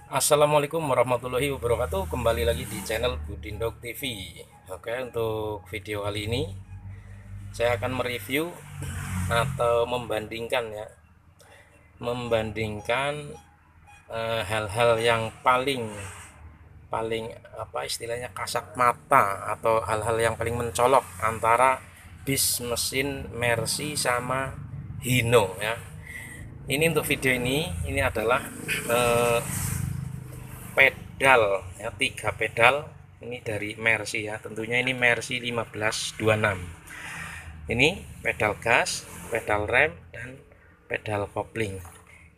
Assalamualaikum warahmatullahi wabarakatuh. Kembali lagi di channel Budindog TV. Oke, untuk video kali ini saya akan mereview atau membandingkan hal-hal yang paling paling apa istilahnya kasat mata atau hal-hal yang paling mencolok antara bis mesin Mercy sama Hino ya. Ini untuk video ini adalah eh, pedal ya, 3 pedal ini dari Mercy ya, tentunya ini Mercy 1526. Ini pedal gas, pedal rem, dan pedal kopling.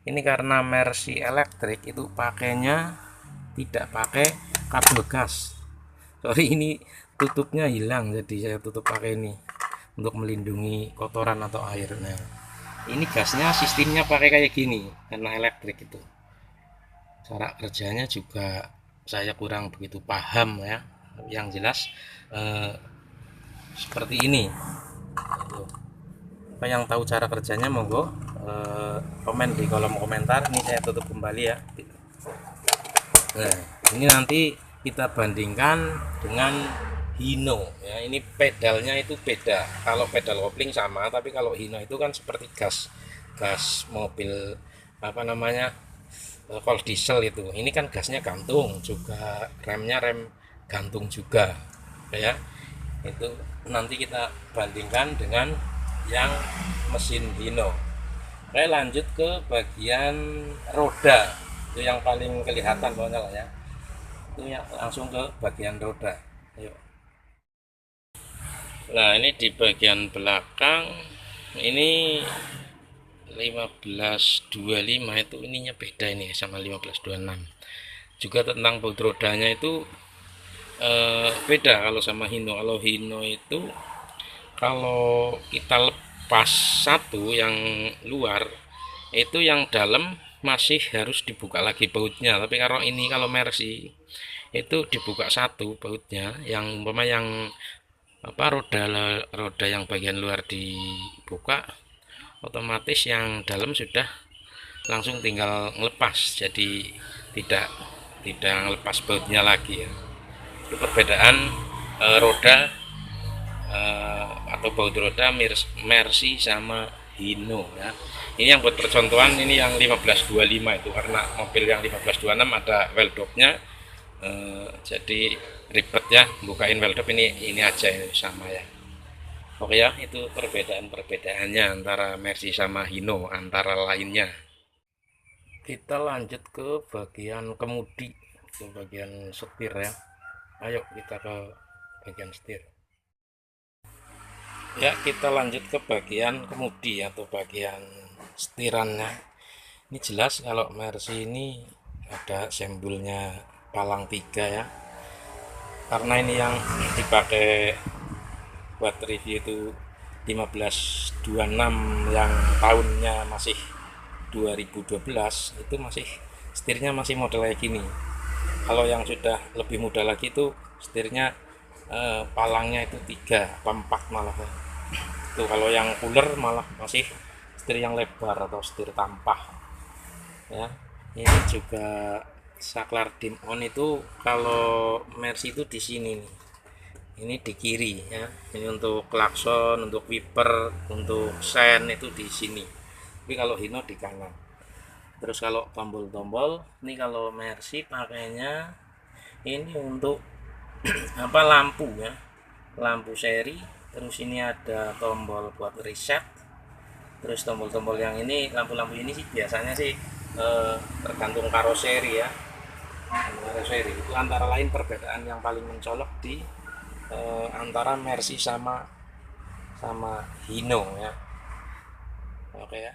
Ini karena Mercy elektrik itu pakainya tidak pakai kabel gas. Sorry, ini tutupnya hilang, jadi saya tutup pakai ini untuk melindungi kotoran atau air. Nah, ini gasnya sistemnya pakai kayak gini karena elektrik itu. Cara kerjanya juga saya kurang begitu paham ya. Yang jelas eh, seperti ini. Apa yang tahu cara kerjanya monggo komen di kolom komentar. Ini saya tutup kembali ya. Nah, ini nanti kita bandingkan dengan Hino ya. Ini pedalnya itu beda. Kalau pedal kopling sama, tapi kalau Hino itu kan seperti gas mobil apa namanya, kalau diesel itu. Ini kan gasnya gantung juga, remnya rem gantung juga ya. Itu nanti kita bandingkan dengan yang mesin Hino. Oke, lanjut ke bagian roda. Itu yang paling kelihatan pokoknya lah ya. Itu ya, langsung ke bagian roda. Ayo. Nah, ini di bagian belakang ini 1525 itu ininya beda ini sama 1526. Juga tentang baut rodanya itu beda kalau sama Hino. Kalau Hino itu kalau kita lepas satu yang luar, itu yang dalam masih harus dibuka lagi bautnya. Tapi kalau ini, kalau Mercy itu dibuka satu bautnya, yang umpama yang apa, roda roda yang bagian luar dibuka, otomatis yang dalam sudah langsung tinggal ngelepas, jadi tidak tidak ngelepas bautnya lagi ya. Itu perbedaan roda atau baut roda Mercy sama Hino ya. Ini yang buat percontohan, ini yang 1525 itu karena mobil yang 1526 ada weldopnya, jadi ribet ya bukain weldop. Ini aja, ini sama ya. Oke ya, itu perbedaan-perbedaannya antara Mercy sama Hino antara lainnya. Kita lanjut ke bagian kemudi, ke bagian setir ya. Ayo kita ke bagian setir. Ya, kita lanjut ke bagian kemudi atau bagian setirannya. Ini jelas kalau Mercy ini ada sembolnya palang 3 ya. Karena ini yang dipakai buat review itu 1526 yang tahunnya masih 2012, itu masih setirnya masih model kayak gini. Kalau yang sudah lebih muda lagi itu setirnya palangnya itu 3 apa 4 malah ya. Itu kalau yang cooler malah masih setir yang lebar atau setir tampah ya. Ini juga saklar dim on itu kalau Mercy itu di sini nih, ini di kiri ya. Ini untuk klakson, untuk wiper, untuk sen itu di sini. Tapi kalau Hino di kanan. Terus kalau tombol-tombol, ini kalau Mercy pakainya ini untuk apa, lampu ya, lampu seri. Terus ini ada tombol buat reset. Terus tombol-tombol yang ini, lampu-lampu ini sih biasanya sih tergantung karoseri ya. Karoseri itu antara lain perbedaan yang paling mencolok di antara Mercy sama Hino ya. Oke ya.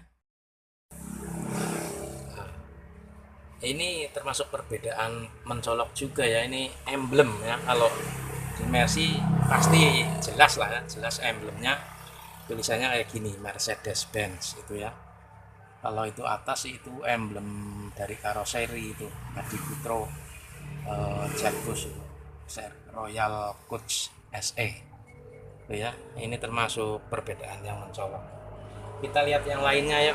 Ini termasuk perbedaan mencolok juga ya. Ini emblem ya. Kalau di Mercy pasti jelas lah ya, jelas emblemnya, tulisannya kayak gini, Mercedes Benz itu ya. Kalau itu atas itu emblem dari karoseri itu Hadi Putro Jetbus Royal Coach SE itu ya. Ini termasuk perbedaan yang mencolok. Kita lihat yang lainnya ya.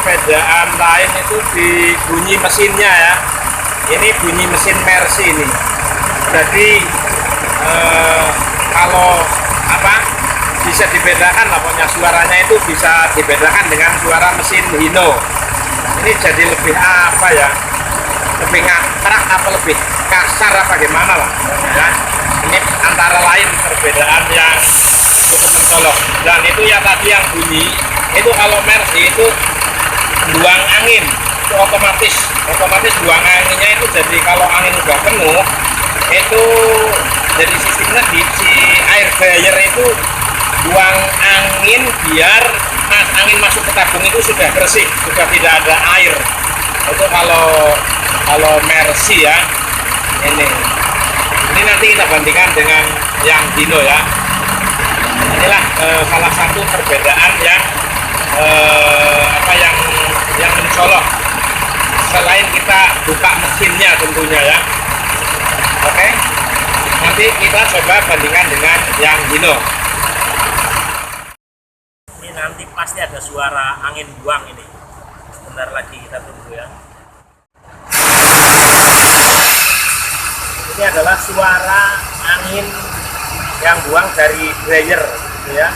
perbedaan lain itu di bunyi mesinnya ya. Ini bunyi mesin Mercy ini. Jadi kalau apa bisa dibedakan lah, pokoknya suaranya itu bisa dibedakan dengan suara mesin Hino. Ini jadi lebih apa ya? Lebih ngakrak apa lebih kasar apa gimana lah ya. Ini antara lain perbedaan yang cukup mencolok. Dan itu ya tadi yang bunyi itu kalau Mercy itu buang angin itu otomatis buang anginnya itu, jadi kalau angin udah penuh itu jadi sistemnya di si air dryer itu buang angin biar angin masuk ke tabung itu sudah bersih, sudah tidak ada air. Itu kalau Mercy ya. Ini nanti kita bandingkan dengan yang Hino ya. Inilah salah satu perbedaan yang yang mencolok selain kita buka mesinnya tentunya ya. Oke, nanti kita coba bandingkan dengan yang Hino. Ini nanti pasti ada suara angin buang ini. Sebentar lagi kita tunggu ya. Ini adalah suara angin yang buang dari dryer gitu ya.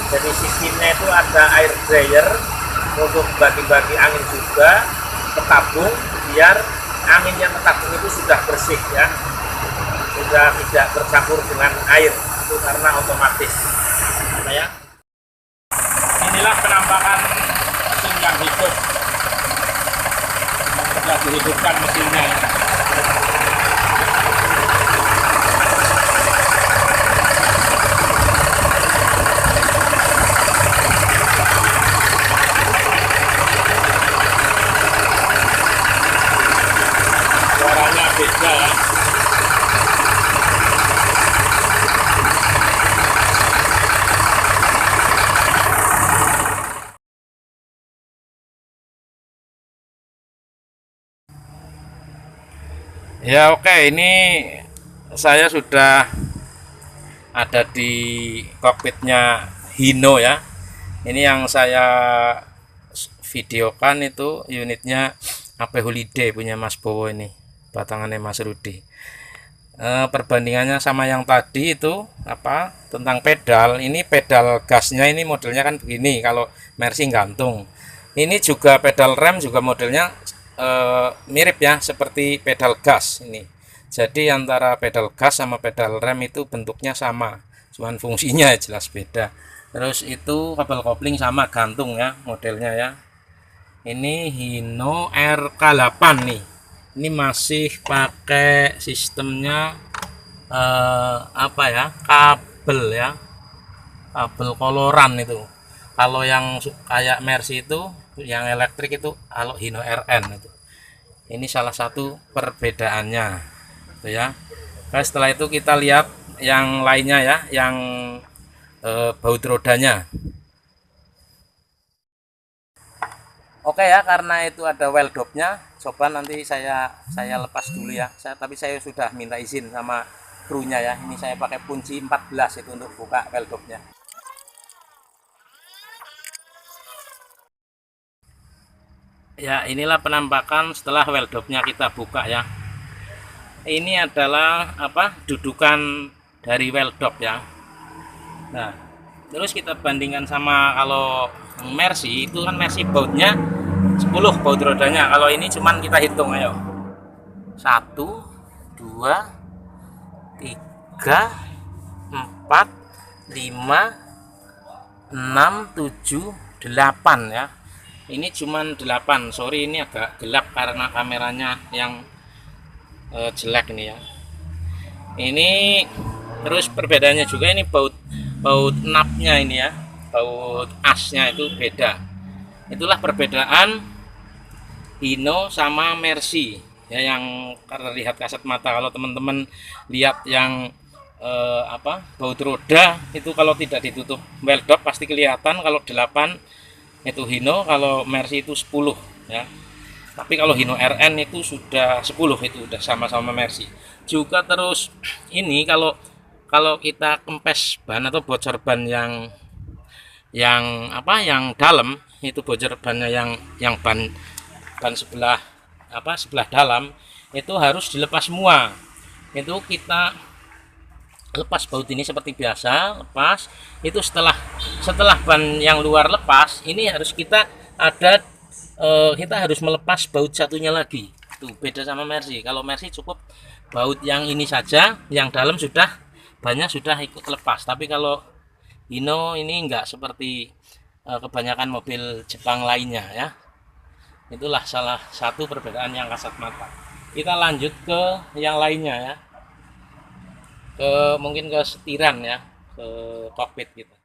Jadi sistemnya itu ada air dryer untuk bagi-bagi angin juga ke tabung biar angin yang ke tabung itu sudah bersih ya, sudah tidak bercampur dengan air, itu karena otomatis ya. Inilah penampakan mesin yang hidup, sudah dihidupkan mesinnya ya. Beda ya. Ya oke, ini saya sudah ada di kokpitnya Hino ya. Ini yang saya videokan itu unitnya AP Holiday punya Mas Bowo ini, batangannya Mas Rudi. Perbandingannya sama yang tadi itu apa tentang pedal, ini pedal gasnya ini modelnya kan begini, kalau Mercy gantung. Ini juga pedal rem juga modelnya mirip ya seperti pedal gas ini. Jadi antara pedal gas sama pedal rem itu bentuknya sama, cuman fungsinya jelas beda. Terus itu kabel kopling sama gantung ya modelnya ya. Ini Hino RK8 nih. Ini masih pakai sistemnya apa ya, kabel ya, kabel koloran itu. Kalau yang kayak Mercy itu yang elektrik itu kalau Hino RN itu. Ini salah satu perbedaannya itu ya. Nah, setelah itu kita lihat yang lainnya ya, yang baut rodanya. Oke ya, karena itu ada well dopnya, coba nanti saya lepas dulu ya. Tapi saya sudah minta izin sama krunya ya. Ini saya pakai kunci 14 itu untuk buka well dopnya. Ya, inilah penampakan setelah well dopnya kita buka ya. Ini adalah apa? Dudukan dari well dop ya. Nah, terus kita bandingkan sama kalau Mercy itu kan Mercy bautnya 10 baut rodanya. Kalau ini cuman kita hitung ayo. 1 2 3 4 5 6 7 8 ya. Ini cuman 8. Sorry ini agak gelap karena kameranya yang jelek ini ya. Ini terus perbedaannya juga ini baut napnya ini ya, baut asnya itu beda. Itulah perbedaan Hino sama Mercy ya, yang terlihat kasat mata. Kalau teman-teman lihat yang baut roda itu kalau tidak ditutup well dop pasti kelihatan. Kalau 8 itu Hino, kalau Mercy itu 10 ya. Tapi kalau Hino RN itu sudah 10, itu udah sama-sama Mercy juga. Terus ini kalau kita kempes ban atau bocor ban yang dalam itu bocor bannya yang ban sebelah sebelah dalam itu harus dilepas semua. Itu kita lepas baut ini seperti biasa, lepas. Itu setelah ban yang luar lepas, ini harus kita harus melepas baut satunya lagi. Itu beda sama Mercy. Kalau Mercy cukup baut yang ini saja, yang dalam bannya sudah ikut lepas. Tapi kalau Hino ini enggak seperti kebanyakan mobil Jepang lainnya ya. Itulah salah satu perbedaan yang kasat mata. Kita lanjut ke yang lainnya ya. Mungkin ke setiran ya, ke kokpit kita.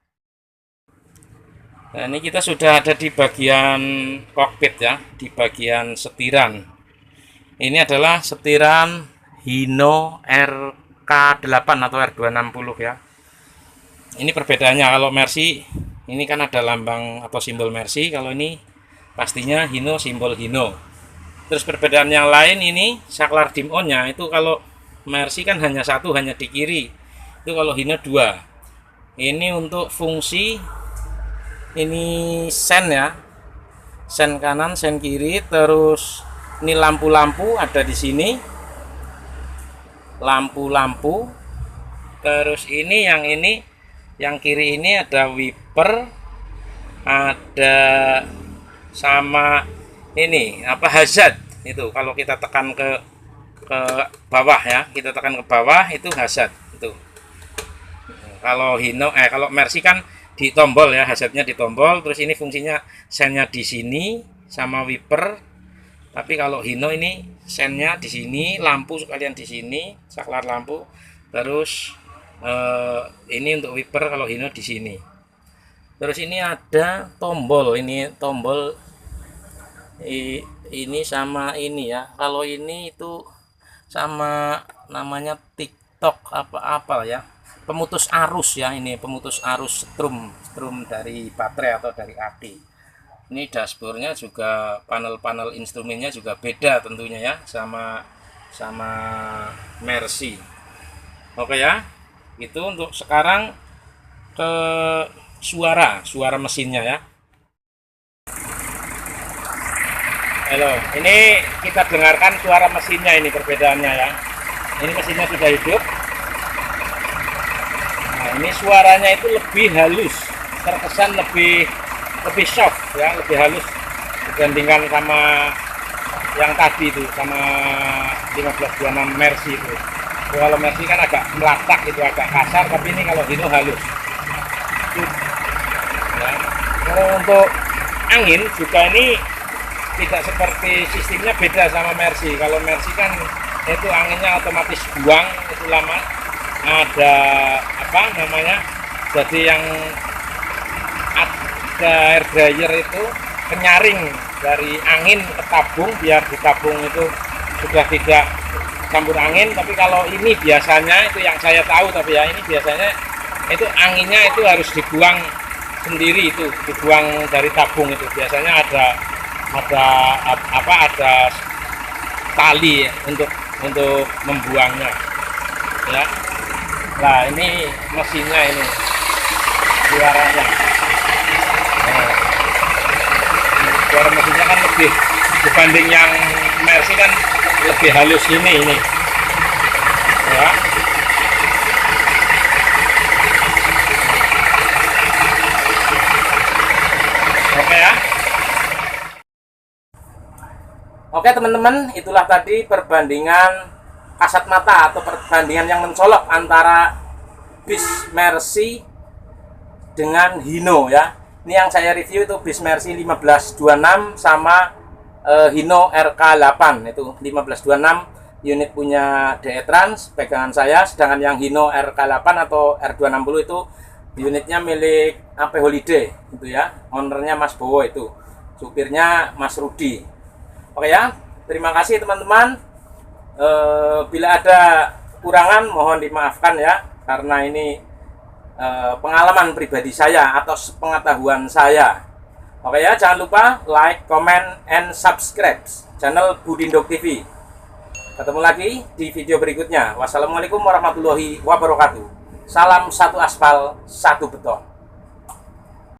Nah, ini kita sudah ada di bagian kokpit ya, di bagian setiran. Ini adalah setiran Hino RK8 atau R260 ya. Ini perbedaannya, kalau Mercy ini kan ada lambang atau simbol Mercy, kalau ini pastinya Hino, simbol Hino. Terus perbedaan yang lain, ini saklar dim on-nya itu kalau Mercy kan hanya satu, hanya di kiri. Itu kalau Hino dua. Ini untuk fungsi ini sen ya. Sen kanan, sen kiri, terus ini lampu-lampu ada di sini. Lampu-lampu. Terus ini yang kiri ini ada wiper, ada sama ini hazard. Itu kalau kita tekan ke bawah ya, kita tekan ke bawah itu hazard itu. Kalau kalau Mercy kan di tombol ya, hazardnya di tombol, terus ini fungsinya sennya di sini sama wiper. Tapi kalau Hino ini sennya di sini, lampu sekalian di sini, saklar lampu, terus ini untuk wiper kalau Hino di sini. Terus ini ada tombol, ini tombol ini sama ini ya. Kalau ini itu sama namanya TikTok apa ya, pemutus arus ya. Ini pemutus arus strum dari baterai atau dari aki. Ini dashboardnya juga, panel-panel instrumennya juga beda tentunya ya, sama Mercy. Oke ya, itu untuk sekarang ke suara mesinnya ya. Halo, ini kita dengarkan suara mesinnya, ini perbedaannya ya. Ini mesinnya sudah hidup. Nah, ini suaranya itu lebih halus, terkesan lebih soft ya, lebih halus dibandingkan sama yang tadi itu, sama 1526 Mercy itu. Kalau Mercy kan agak melatak gitu, agak kasar, tapi ini kalau Hino halus. Ya. Kalau untuk angin juga ini tidak seperti sistemnya, beda sama Mercy. Kalau Mercy kan itu anginnya otomatis buang, itu lama ada jadi yang ada air dryer itu penyaring dari angin ke tabung, biar di tabung itu sudah tidak campur angin. Tapi kalau ini biasanya, itu yang saya tahu, tapi ya ini biasanya itu anginnya itu harus dibuang sendiri, itu dibuang dari tabung. Itu biasanya ada tali untuk membuangnya ya. Nah, ini mesinnya, ini suaranya. Nah, suara mesinnya kan lebih, dibanding yang Mercy kan lebih halus ini ya. Oke ya. Oke teman-teman, itulah tadi perbandingan kasat mata atau perbandingan yang mencolok antara bis Mercy dengan Hino ya. Ini yang saya review itu bis Mercy 1526 sama Hino RK8. Itu 1526 unit punya DE Trans, pegangan saya. Sedangkan yang Hino RK8 atau R260 itu unitnya milik AP Holiday itu ya. Ownernya Mas Bowo, itu supirnya Mas Rudi. Oke ya, terima kasih teman-teman. Bila ada kurangan mohon dimaafkan ya, karena ini pengalaman pribadi saya atau pengetahuan saya. Oke ya, jangan lupa like, comment, and subscribe channel Budindog TV. Ketemu lagi di video berikutnya. Wassalamualaikum warahmatullahi wabarakatuh. Salam satu aspal, satu beton.